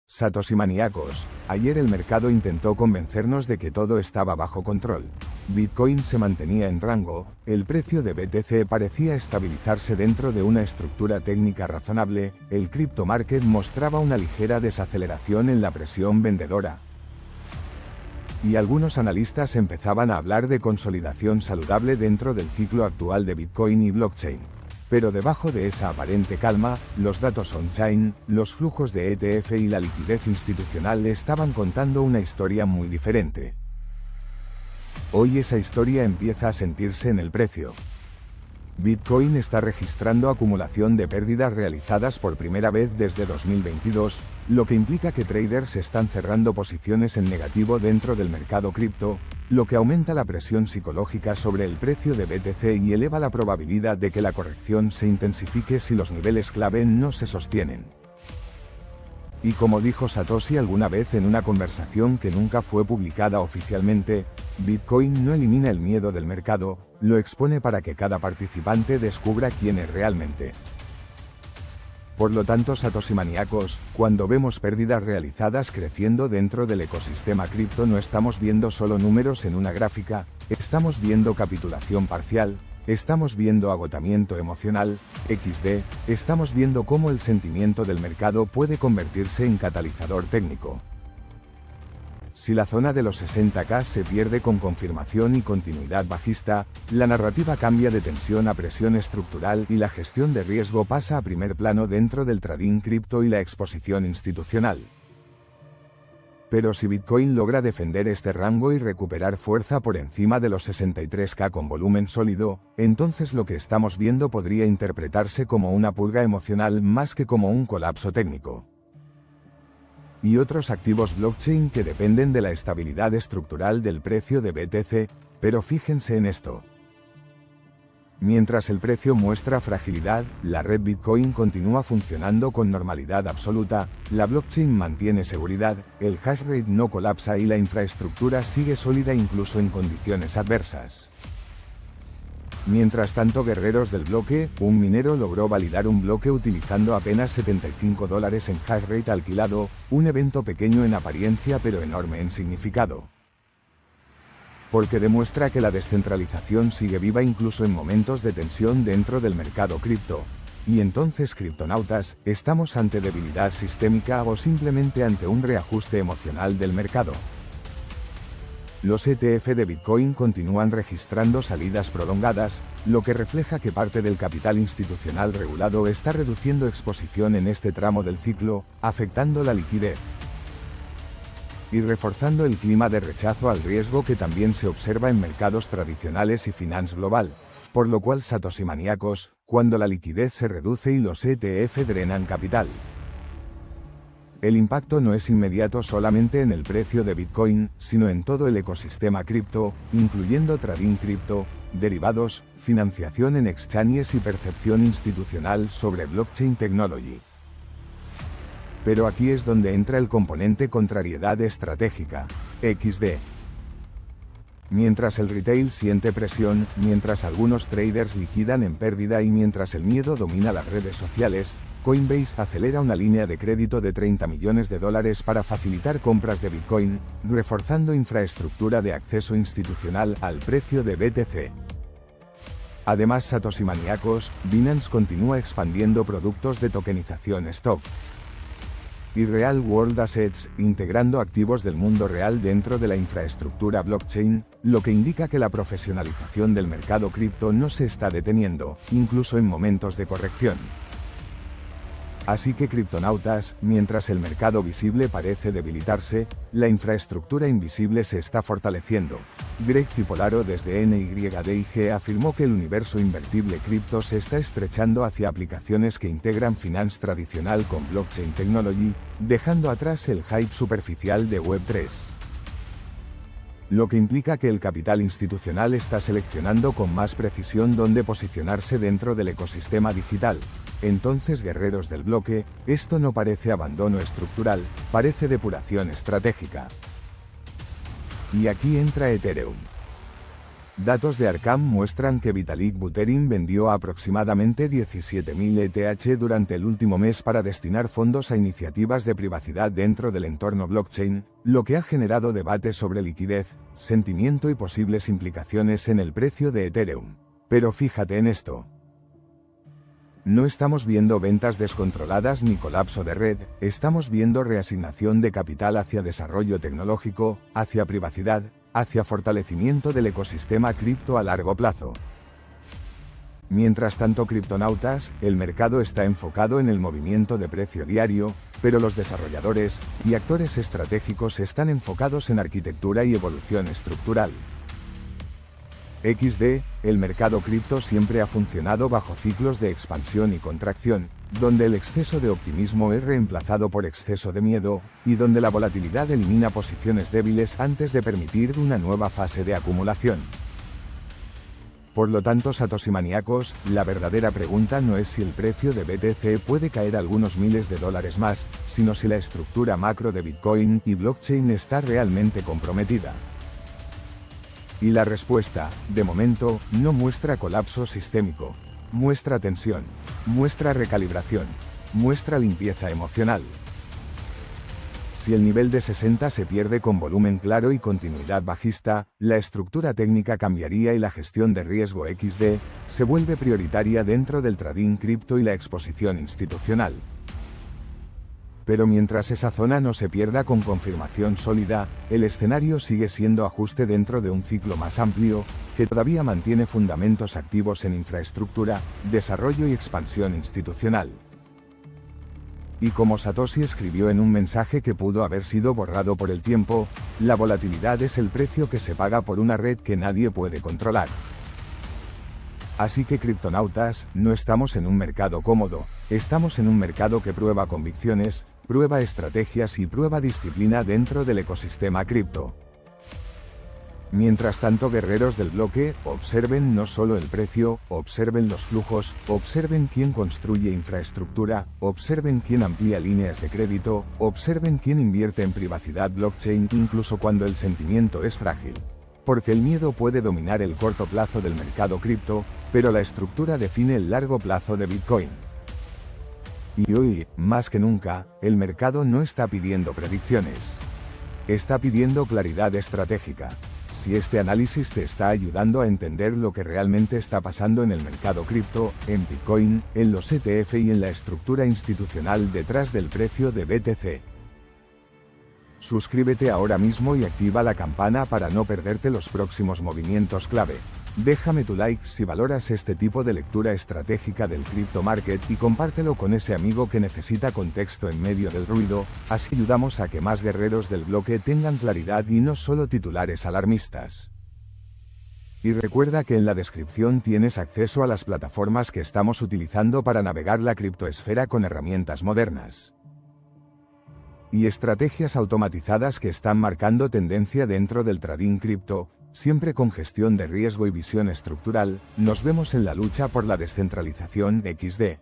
Satoshi maníacos, ayer el mercado intentó convencernos de que todo estaba bajo control. Bitcoin se mantenía en rango, el precio de BTC parecía estabilizarse dentro de una estructura técnica razonable, el crypto market mostraba una ligera desaceleración en la presión vendedora. Y algunos analistas empezaban a hablar de consolidación saludable dentro del ciclo actual de Bitcoin y blockchain. Pero debajo de esa aparente calma, los datos on-chain, los flujos de ETF y la liquidez institucional estaban contando una historia muy diferente. Hoy esa historia empieza a sentirse en el precio. Bitcoin está registrando acumulación de pérdidas realizadas por primera vez desde 2022, lo que implica que traders están cerrando posiciones en negativo dentro del mercado cripto, lo que aumenta la presión psicológica sobre el precio de BTC y eleva la probabilidad de que la corrección se intensifique si los niveles clave no se sostienen. Y como dijo Satoshi alguna vez en una conversación que nunca fue publicada oficialmente, Bitcoin no elimina el miedo del mercado, lo expone para que cada participante descubra quién es realmente. Por lo tanto, Satoshi maníacos, cuando vemos pérdidas realizadas creciendo dentro del ecosistema cripto no estamos viendo solo números en una gráfica, estamos viendo capitulación parcial, estamos viendo agotamiento emocional, XD, estamos viendo cómo el sentimiento del mercado puede convertirse en catalizador técnico. Si la zona de los 60K se pierde con confirmación y continuidad bajista, la narrativa cambia de tensión a presión estructural y la gestión de riesgo pasa a primer plano dentro del trading cripto y la exposición institucional. Pero si Bitcoin logra defender este rango y recuperar fuerza por encima de los 63K con volumen sólido, entonces lo que estamos viendo podría interpretarse como una purga emocional más que como un colapso técnico. Y otros activos blockchain que dependen de la estabilidad estructural del precio de BTC, pero fíjense en esto. Mientras el precio muestra fragilidad, la red Bitcoin continúa funcionando con normalidad absoluta, la blockchain mantiene seguridad, el hashrate no colapsa y la infraestructura sigue sólida incluso en condiciones adversas. Mientras tanto, guerreros del bloque, un minero logró validar un bloque utilizando apenas $75 en hashrate alquilado, un evento pequeño en apariencia pero enorme en significado. Porque demuestra que la descentralización sigue viva incluso en momentos de tensión dentro del mercado cripto. Y entonces, criptonautas, ¿estamos ante debilidad sistémica o simplemente ante un reajuste emocional del mercado? Los ETF de Bitcoin continúan registrando salidas prolongadas, lo que refleja que parte del capital institucional regulado está reduciendo exposición en este tramo del ciclo, afectando la liquidez y reforzando el clima de rechazo al riesgo que también se observa en mercados tradicionales y finance global, por lo cual Satoshi maníacos, cuando la liquidez se reduce y los ETF drenan capital. El impacto no es inmediato solamente en el precio de Bitcoin, sino en todo el ecosistema cripto, incluyendo trading cripto, derivados, financiación en exchanges y percepción institucional sobre blockchain technology. Pero aquí es donde entra el componente contrariedad estratégica, XD. Mientras el retail siente presión, mientras algunos traders liquidan en pérdida y mientras el miedo domina las redes sociales, Coinbase acelera una línea de crédito de $30 millones para facilitar compras de Bitcoin, reforzando infraestructura de acceso institucional al precio de BTC. Además, Satoshi maníacos, Binance continúa expandiendo productos de tokenización stock y Real World Assets, integrando activos del mundo real dentro de la infraestructura blockchain, lo que indica que la profesionalización del mercado cripto no se está deteniendo, incluso en momentos de corrección. Así que criptonautas, mientras el mercado visible parece debilitarse, la infraestructura invisible se está fortaleciendo. Greg Cipolaro desde NYDIG afirmó que el universo invertible cripto se está estrechando hacia aplicaciones que integran finance tradicional con blockchain technology, dejando atrás el hype superficial de Web3. Lo que implica que el capital institucional está seleccionando con más precisión dónde posicionarse dentro del ecosistema digital. Entonces, guerreros del bloque, esto no parece abandono estructural, parece depuración estratégica. Y aquí entra Ethereum. Datos de Arkham muestran que Vitalik Buterin vendió aproximadamente 17.000 ETH durante el último mes para destinar fondos a iniciativas de privacidad dentro del entorno blockchain, lo que ha generado debate sobre liquidez, sentimiento y posibles implicaciones en el precio de Ethereum. Pero fíjate en esto. No estamos viendo ventas descontroladas ni colapso de red, estamos viendo reasignación de capital hacia desarrollo tecnológico, hacia privacidad, hacia fortalecimiento del ecosistema cripto a largo plazo. Mientras tanto, criptonautas, el mercado está enfocado en el movimiento de precio diario, pero los desarrolladores y actores estratégicos están enfocados en arquitectura y evolución estructural. XD, el mercado cripto siempre ha funcionado bajo ciclos de expansión y contracción, donde el exceso de optimismo es reemplazado por exceso de miedo, y donde la volatilidad elimina posiciones débiles antes de permitir una nueva fase de acumulación. Por lo tanto, Satoshi maníacos, la verdadera pregunta no es si el precio de BTC puede caer algunos miles de dólares más, sino si la estructura macro de Bitcoin y blockchain está realmente comprometida. Y la respuesta, de momento, no muestra colapso sistémico, muestra tensión, muestra recalibración, muestra limpieza emocional. Si el nivel de 60 se pierde con volumen claro y continuidad bajista, la estructura técnica cambiaría y la gestión de riesgo XD se vuelve prioritaria dentro del trading cripto y la exposición institucional. Pero mientras esa zona no se pierda con confirmación sólida, el escenario sigue siendo ajuste dentro de un ciclo más amplio, que todavía mantiene fundamentos activos en infraestructura, desarrollo y expansión institucional. Y como Satoshi escribió en un mensaje que pudo haber sido borrado por el tiempo, la volatilidad es el precio que se paga por una red que nadie puede controlar. Así que criptonautas, no estamos en un mercado cómodo, estamos en un mercado que prueba convicciones, prueba estrategias y prueba disciplina dentro del ecosistema cripto. Mientras tanto, guerreros del bloque, observen no solo el precio, observen los flujos, observen quién construye infraestructura, observen quién amplía líneas de crédito, observen quién invierte en privacidad blockchain incluso cuando el sentimiento es frágil. Porque el miedo puede dominar el corto plazo del mercado cripto, pero la estructura define el largo plazo de Bitcoin. Y hoy, más que nunca, el mercado no está pidiendo predicciones. Está pidiendo claridad estratégica. Si este análisis te está ayudando a entender lo que realmente está pasando en el mercado cripto, en Bitcoin, en los ETF y en la estructura institucional detrás del precio de BTC. Suscríbete ahora mismo y activa la campana para no perderte los próximos movimientos clave. Déjame tu like si valoras este tipo de lectura estratégica del crypto market y compártelo con ese amigo que necesita contexto en medio del ruido, así ayudamos a que más guerreros del bloque tengan claridad y no solo titulares alarmistas. Y recuerda que en la descripción tienes acceso a las plataformas que estamos utilizando para navegar la criptoesfera con herramientas modernas y estrategias automatizadas que están marcando tendencia dentro del trading cripto, siempre con gestión de riesgo y visión estructural. Nos vemos en la lucha por la descentralización XD.